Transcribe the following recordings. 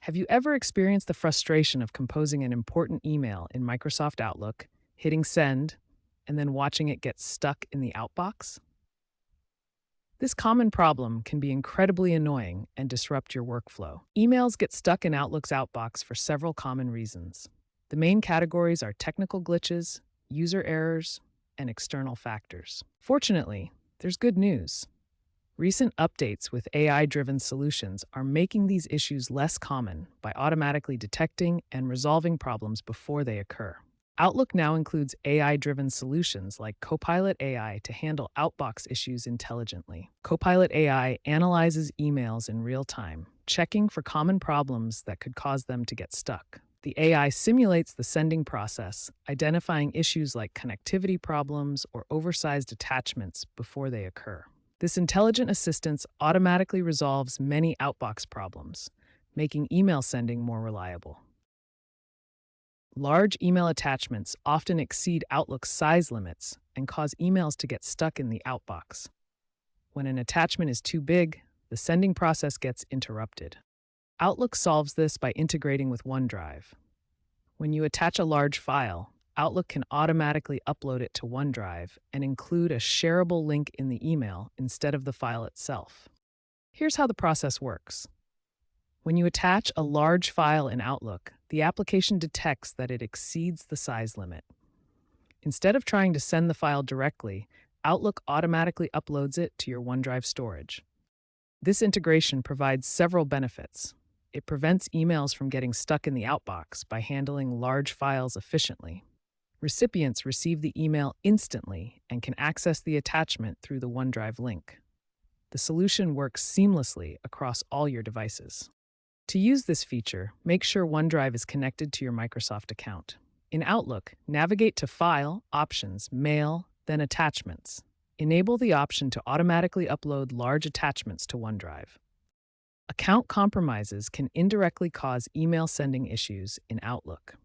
Have you ever experienced the frustration of composing an important email in Microsoft Outlook, hitting send, and then watching it get stuck in the outbox? This common problem can be incredibly annoying and disrupt your workflow. Emails get stuck in Outlook's outbox for several common reasons. The main categories are technical glitches, user errors, and external factors. Fortunately, there's good news. Recent updates with AI-driven solutions are making these issues less common by automatically detecting and resolving problems before they occur. Outlook now includes AI-driven solutions like Copilot AI to handle outbox issues intelligently. Copilot AI analyzes emails in real time, checking for common problems that could cause them to get stuck. The AI simulates the sending process, identifying issues like connectivity problems or oversized attachments before they occur. This intelligent assistance automatically resolves many outbox problems, making email sending more reliable. Large email attachments often exceed Outlook's size limits and cause emails to get stuck in the outbox. When an attachment is too big, the sending process gets interrupted. Outlook solves this by integrating with OneDrive. When you attach a large file, Outlook can automatically upload it to OneDrive and include a shareable link in the email instead of the file itself. Here's how the process works. When you attach a large file in Outlook, the application detects that it exceeds the size limit. Instead of trying to send the file directly, Outlook automatically uploads it to your OneDrive storage. This integration provides several benefits. It prevents emails from getting stuck in the outbox by handling large files efficiently. Recipients receive the email instantly and can access the attachment through the OneDrive link. The solution works seamlessly across all your devices. To use this feature, make sure OneDrive is connected to your Microsoft account. In Outlook, navigate to File, Options, Mail, then Attachments. Enable the option to automatically upload large attachments to OneDrive. Account compromises can indirectly cause email sending issues in Outlook.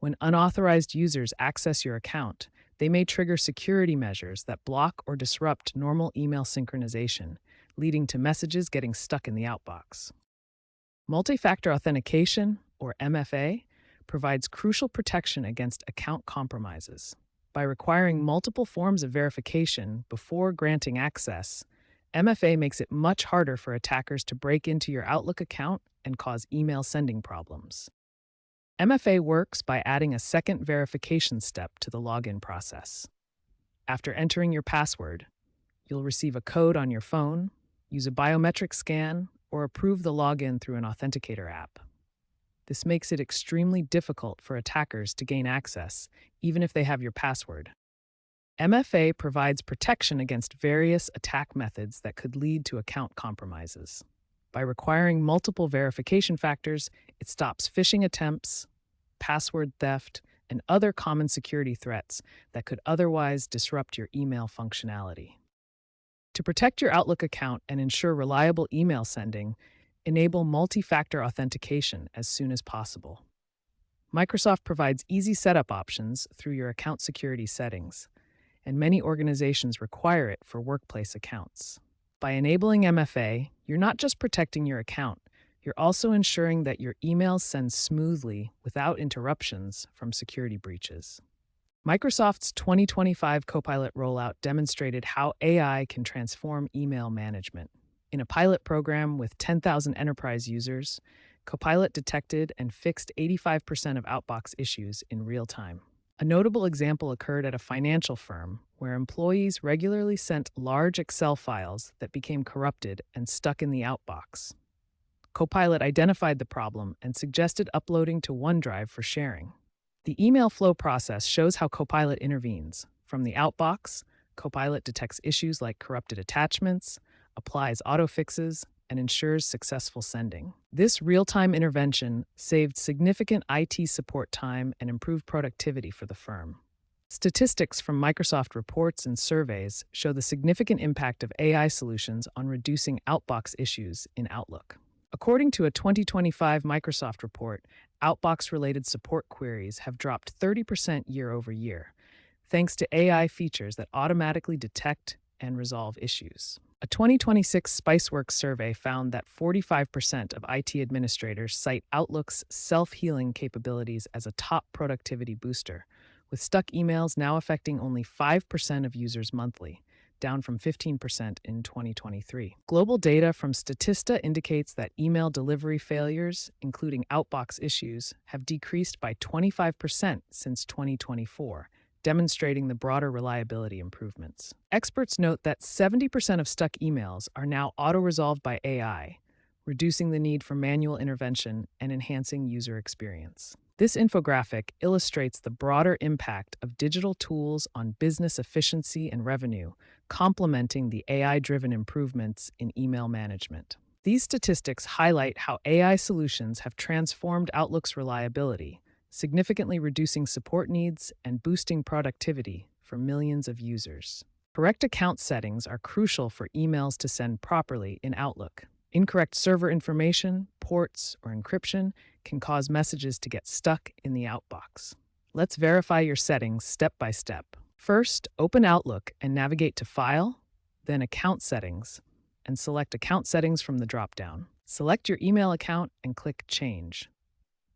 When unauthorized users access your account, they may trigger security measures that block or disrupt normal email synchronization, leading to messages getting stuck in the outbox. Multi-factor authentication, or MFA, provides crucial protection against account compromises. By requiring multiple forms of verification before granting access, MFA makes it much harder for attackers to break into your Outlook account and cause email sending problems. MFA works by adding a second verification step to the login process. After entering your password, you'll receive a code on your phone, use a biometric scan, or approve the login through an authenticator app. This makes it extremely difficult for attackers to gain access, even if they have your password. MFA provides protection against various attack methods that could lead to account compromises. By requiring multiple verification factors, it stops phishing attempts, password theft, and other common security threats that could otherwise disrupt your email functionality. To protect your Outlook account and ensure reliable email sending, enable multi-factor authentication as soon as possible. Microsoft provides easy setup options through your account security settings, and many organizations require it for workplace accounts. By enabling MFA, you're not just protecting your account, you're also ensuring that your emails send smoothly without interruptions from security breaches. Microsoft's 2025 Copilot rollout demonstrated how AI can transform email management. In a pilot program with 10,000 enterprise users, Copilot detected and fixed 85% of outbox issues in real time. A notable example occurred at a financial firm where employees regularly sent large Excel files that became corrupted and stuck in the outbox. Copilot identified the problem and suggested uploading to OneDrive for sharing. The email flow process shows how Copilot intervenes. From the outbox, Copilot detects issues like corrupted attachments, applies autofixes, and ensures successful sending. This real-time intervention saved significant IT support time and improved productivity for the firm. Statistics from Microsoft reports and surveys show the significant impact of AI solutions on reducing outbox issues in Outlook. According to a 2025 Microsoft report, outbox-related support queries have dropped 30% year over year, thanks to AI features that automatically detect and resolve issues. A 2026 Spiceworks survey found that 45% of IT administrators cite Outlook's self-healing capabilities as a top productivity booster, with stuck emails now affecting only 5% of users monthly, down from 15% in 2023. Global data from Statista indicates that email delivery failures, including Outbox issues, have decreased by 25% since 2024, demonstrating the broader reliability improvements. Experts note that 70% of stuck emails are now auto-resolved by AI, reducing the need for manual intervention and enhancing user experience. This infographic illustrates the broader impact of digital tools on business efficiency and revenue, complementing the AI-driven improvements in email management. These statistics highlight how AI solutions have transformed Outlook's reliability, significantly reducing support needs and boosting productivity for millions of users. Correct account settings are crucial for emails to send properly in Outlook. Incorrect server information, ports, or encryption can cause messages to get stuck in the outbox. Let's verify your settings step by step. First, open Outlook and navigate to File, then Account Settings, and select Account Settings from the drop-down. Select your email account and click Change.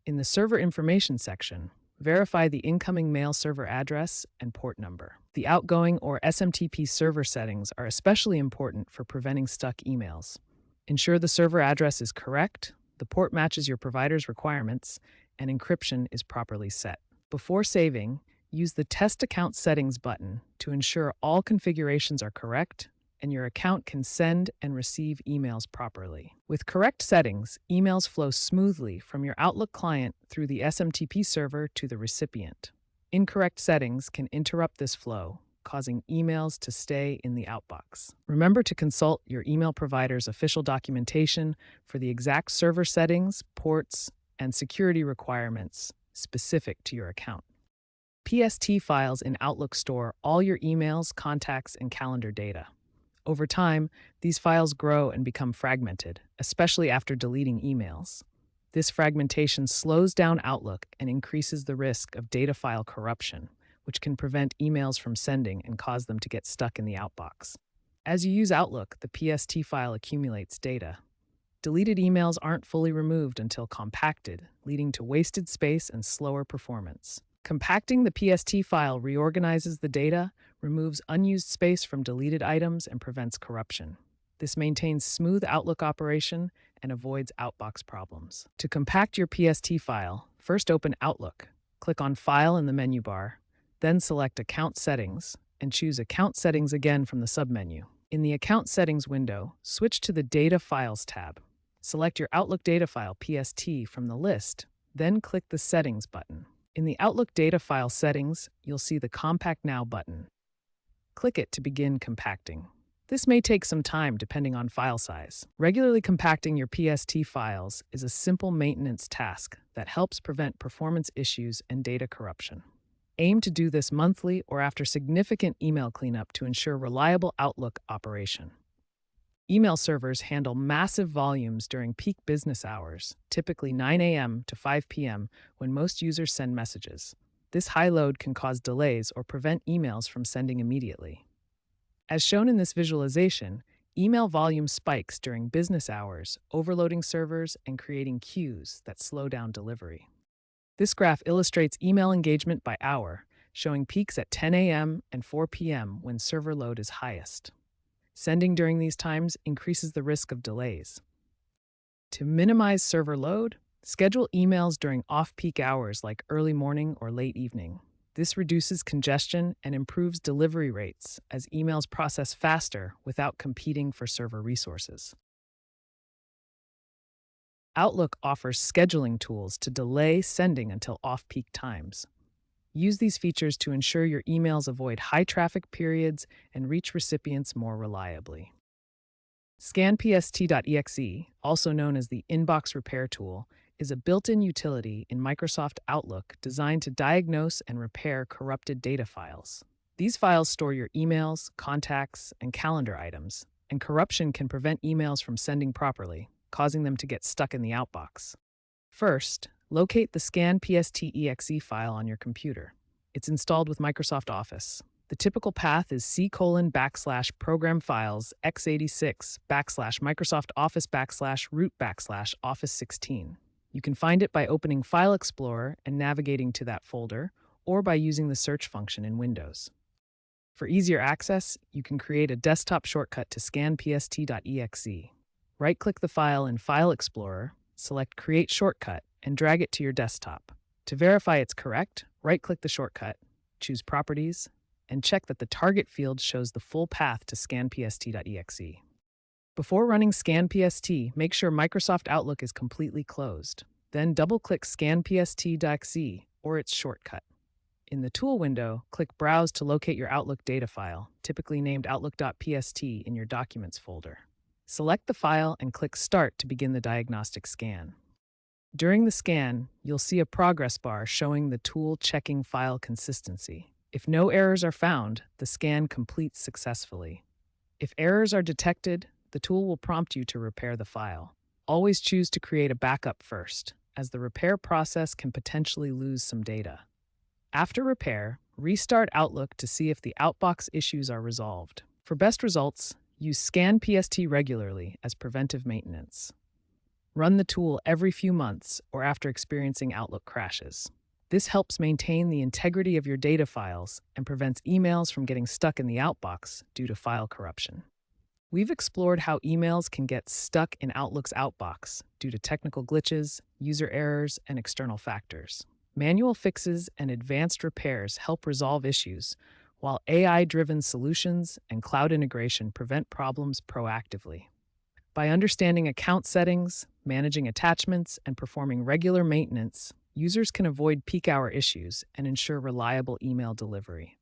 In the Server Information section, verify the incoming mail server address and port number. The outgoing or SMTP server settings are especially important for preventing stuck emails. Ensure the server address is correct, the port matches your provider's requirements, and encryption is properly set. Before saving, use the Test Account Settings button to ensure all configurations are correct and your account can send and receive emails properly. With correct settings, emails flow smoothly from your Outlook client through the SMTP server to the recipient. Incorrect settings can interrupt this flow, causing emails to stay in the outbox. Remember to consult your email provider's official documentation for the exact server settings, ports, and security requirements specific to your account. PST files in Outlook store all your emails, contacts, and calendar data. Over time, these files grow and become fragmented, especially after deleting emails. This fragmentation slows down Outlook and increases the risk of data file corruption, which can prevent emails from sending and cause them to get stuck in the outbox. As you use Outlook, the PST file accumulates data. Deleted emails aren't fully removed until compacted, leading to wasted space and slower performance. Compacting the PST file reorganizes the data, removes unused space from deleted items, and prevents corruption. This maintains smooth Outlook operation and avoids outbox problems. To compact your PST file, first open Outlook, click on File in the menu bar, then select Account Settings, and choose Account Settings again from the submenu. In the Account Settings window, switch to the Data Files tab. Select your Outlook data file PST from the list, then click the Settings button. In the Outlook data file settings, you'll see the Compact Now button. Click it to begin compacting. This may take some time depending on file size. Regularly compacting your PST files is a simple maintenance task that helps prevent performance issues and data corruption. Aim to do this monthly or after significant email cleanup to ensure reliable Outlook operation. Email servers handle massive volumes during peak business hours, typically 9 a.m. to 5 p.m. when most users send messages. This high load can cause delays or prevent emails from sending immediately. As shown in this visualization, email volume spikes during business hours, overloading servers and creating queues that slow down delivery. This graph illustrates email engagement by hour, showing peaks at 10 a.m. and 4 p.m. when server load is highest. Sending during these times increases the risk of delays. To minimize server load, schedule emails during off-peak hours like early morning or late evening. This reduces congestion and improves delivery rates as emails process faster without competing for server resources. Outlook offers scheduling tools to delay sending until off-peak times. Use these features to ensure your emails avoid high traffic periods and reach recipients more reliably. ScanPST.exe, also known as the Inbox Repair Tool, is a built-in utility in Microsoft Outlook designed to diagnose and repair corrupted data files. These files store your emails, contacts, and calendar items, and corruption can prevent emails from sending properly, causing them to get stuck in the outbox. First, locate the ScanPST.exe file on your computer. It's installed with Microsoft Office. The typical path is C:\program files x86 Microsoft Office root Office 16. You can find it by opening File Explorer and navigating to that folder, or by using the search function in Windows. For easier access, you can create a desktop shortcut to scanpst.exe. Right-click the file in File Explorer, select Create Shortcut, and drag it to your desktop. To verify it's correct, right-click the shortcut, choose Properties, and check that the target field shows the full path to scanpst.exe. Before running scanpst, make sure Microsoft Outlook is completely closed. Then double-click scanpst.exe or its shortcut. In the Tool window, click Browse to locate your Outlook data file, typically named outlook.pst, in your Documents folder. Select the file and click Start to begin the diagnostic scan. During the scan, you'll see a progress bar showing the tool checking file consistency. If no errors are found, the scan completes successfully. If errors are detected, the tool will prompt you to repair the file. Always choose to create a backup first, as the repair process can potentially lose some data. After repair, restart Outlook to see if the Outbox issues are resolved. For best results, use scanpst regularly as preventive maintenance. Run the tool every few months or after experiencing Outlook crashes. This helps maintain the integrity of your data files and prevents emails from getting stuck in the Outbox due to file corruption. We've explored how emails can get stuck in Outlook's Outbox due to technical glitches, user errors, and external factors. Manual fixes and advanced repairs help resolve issues, while AI-driven solutions and cloud integration prevent problems proactively. By understanding account settings, managing attachments, and performing regular maintenance, users can avoid peak hour issues and ensure reliable email delivery.